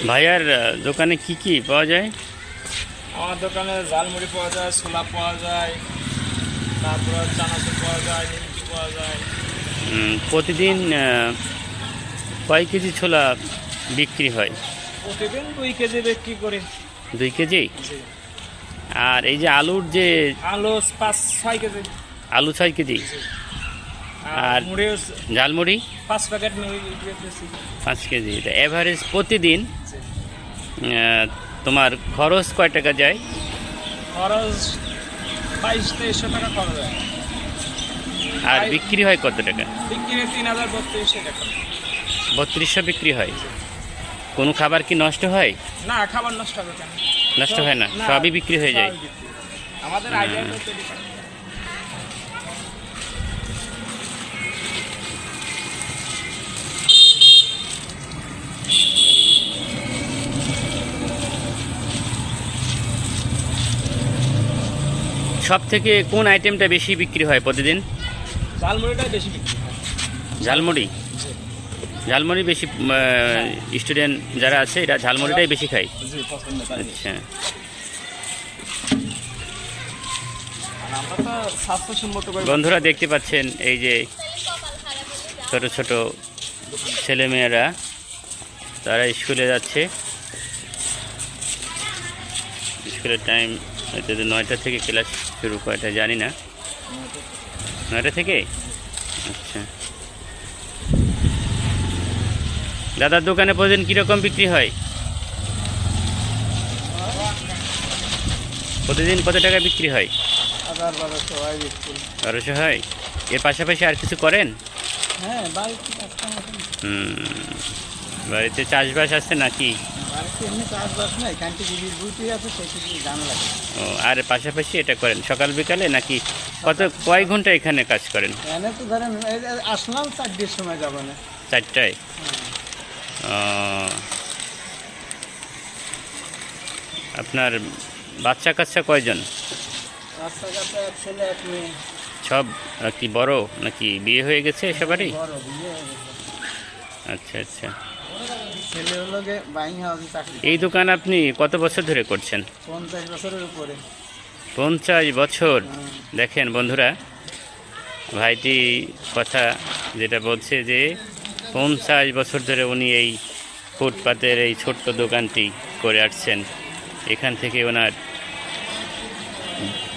ভাইয়ার দোকানে কি কি পাওয়া যায়? আমার দোকানে ঝালমুড়ি পাওয়া যায়, ছোলা পাওয়া যায়, তারপরে চানাচুর পাওয়া যায়, নিমকি পাওয়া যায়। প্রতিদিন কয় কেজি ছোলা বিক্রি হয়? প্রতিদিন 2 কেজি বিক্রি করি। 2 কেজি। জি। আর এই যে আলুর যে আলু 5-6 কেজি। আলু 6 কেজি। আর মুড়ি ঝালমুড়ি 5 প্যাকেট মুড়ি বিক্রি করতেছি। 5 কেজি। এভারেজ প্রতিদিন জি। তোমার খরচ কয় টাকা যায়? খরচ 2200-2300 টাকা খরচ হয়। আর বিক্রি হয় কত টাকা? বিক্রি 3000-3200 টাকা। 3200 বিক্রি হয়। কোনো খাবার কি নষ্ট হয়? না, খাবার নষ্ট হবে কেন? নষ্ট হয় না, সবই বিক্রি হয়ে যায়। সবই বিক্রি। আমাদের আইডিয়া তৈরি করা। সব থেকে কোন আইটেমটা বেশি বিক্রি হয় প্রতিদিন? ঝালমুড়িটাই বেশি বিক্রি হয়। ঝালমুড়ি। জি। ঝালমুড়ি বেশি স্টুডেন্ট যারা আছে এরা ঝালমুড়িটাই বেশি খায়। জি, পছন্দ করি। আচ্ছা। আর আমরা তো স্বাস্থ্যসম্মত করে বন্ধুরা দেখতে পাচ্ছেন এই যে ছোট ছোট ছেলেমেয়েরা তারা স্কুলে যাচ্ছে। স্কুলের টাইম হয়তো 9টা থেকে ক্লাস শুরু কয়টা জানি না। 9টা থেকে? আচ্ছা। দাদার দোকানে প্রতিদিন কীরকম বিক্রি হয়? প্রতিদিন কত টাকা বিক্রি হয়? 1000-1200 হয় বিক্রি। 1200 হয়। এর পাশাপাশি আর কিছু করেন? হ্যাঁ, বাড়িতে কাজকাম আছে। বাড়িতে চাষবাস আছে নাকি? বাড়িতে এমনি চাষবাস নাই, এখানটি বিবির বুটি আছে, সেটি গান লাগে। ও, আর পাশাপাশি এটা করেন সকাল বিকালে নাকি? কয় ঘন্টা এখানে কাজ করেন? এনে তো ধরেন এই যে আসলাম 4টার সময় যাব না। 4টায়? আপনার বাচ্চা কাচ্চা কয়জন? রাস্তাঘাটে এক ছেলে এক মেয়ে। সব কি বড় নাকি বিয়ে হয়ে গেছে সবারই? বড় বিয়ে হয়ে গেছে। আচ্ছা আচ্ছা। ছেলে হলো গে বাইং হাউসে চাকরি। এই দোকান আপনি কত বছর ধরে করছেন? 50 বছরের উপরে। 50 বছর। দেখেন বন্ধুরা, ভাইটি কথা যেটা বলছে যে 50 বছর ধরে উনি এই ফুটপাতের এই ছোট্ট দোকানটি করে আসছেন। এখান থেকে ওনার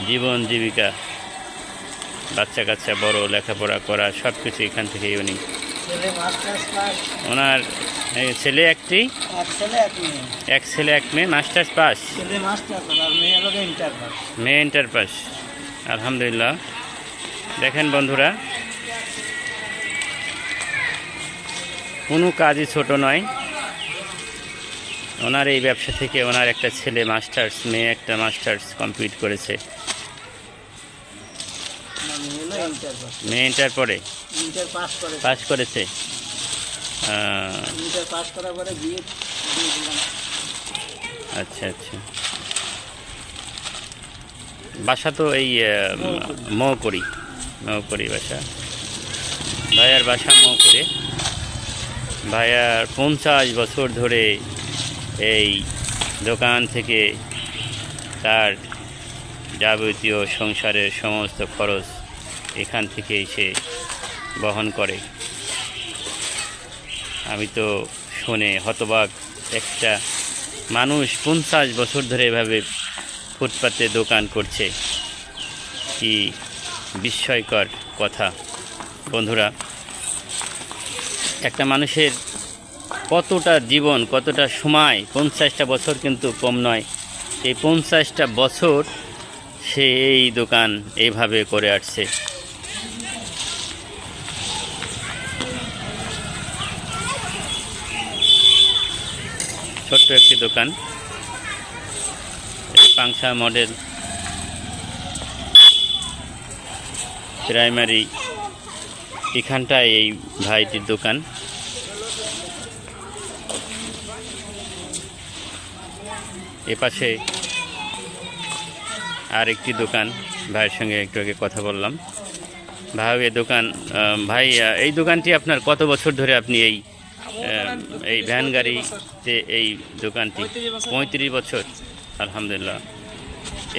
জীবন জীবিকা, বাচ্চা কাচ্চা বড় লেখাপড়া করা সব কিছু এখান থেকেই উনি। ছেলে মাস্টার্স পাস। ওনার ছেলে একটি, এক ছেলে এক মেয়ে। এক ছেলে এক মেয়ে মাস্টার্স পাস। ছেলে মাস্টার্স আর মেয়ে হলো ইন্টার পাস। মেয়ে ইন্টার পাস। আলহামদুলিল্লাহ। দেখেন বন্ধুরা, কোনো কাজই ছোট নয়। ওনার এই ব্যবসা থেকে ওনার একটা ছেলে মাস্টার্স, মেয়ে একটা মাস্টার্স কমপ্লিট করেছে। মেয়ে ইন্টার পরে ইন্টার পাস করে। পাস করেছে। ইন্টার পাস করার পরে বিয়ে দিয়ে দিলাম। আচ্ছা আচ্ছা। বাসা তো এই মৌকরি বাসা। ভাইয়ার বাসা মৌকরি। ভাইয়ার 50 বছর ধরে এই দোকান থেকে তার যাবতীয় সংসারের সমস্ত খরচ এখান থেকেই সে বহন করে। আমি তো শুনে হতবাক, একটা মানুষ 50 বছর ধরে এভাবে ফুটপাতে দোকান করছে, কি বিস্ময়কর কথা। বন্ধুরা, একটা মানুষের কতটা জীবন, কতটা সময়, 50টা বছর কিন্তু কম নয়। এই 50টা বছর সে এই দোকান এইভাবে করে আসছে। ছোট্ট একটি দোকান, পাংশা মডেল প্রাইমারি, এখানটায় এই ভাইটির দোকান। এপাশে আর একটি দোকান, ভাইয়ের সঙ্গে একটু আগে কথা বললাম। ভাই এই দোকান, ভাই এই দোকানটি আপনার কত বছর ধরে আপনি এই এই ভ্যান গাড়িতে এই দোকানটি 35 বছর। আলহামদুলিল্লাহ,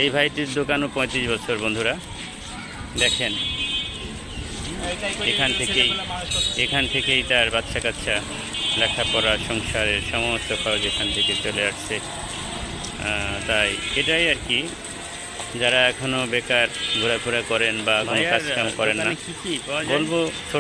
এই ভাইটির দোকানও 35 বছর। বন্ধুরা দেখেন, এখান থেকেই তার বাচ্চা কাচ্চা লেখাপড়া, সংসারের সমস্ত খরচ এখান থেকে চলে আসছে। তাই এটাই আর কি, যারা এখনও বেকার ঘোরাফেরা করেন বা কোনো কাজকাম করেন না, বলবো ছোট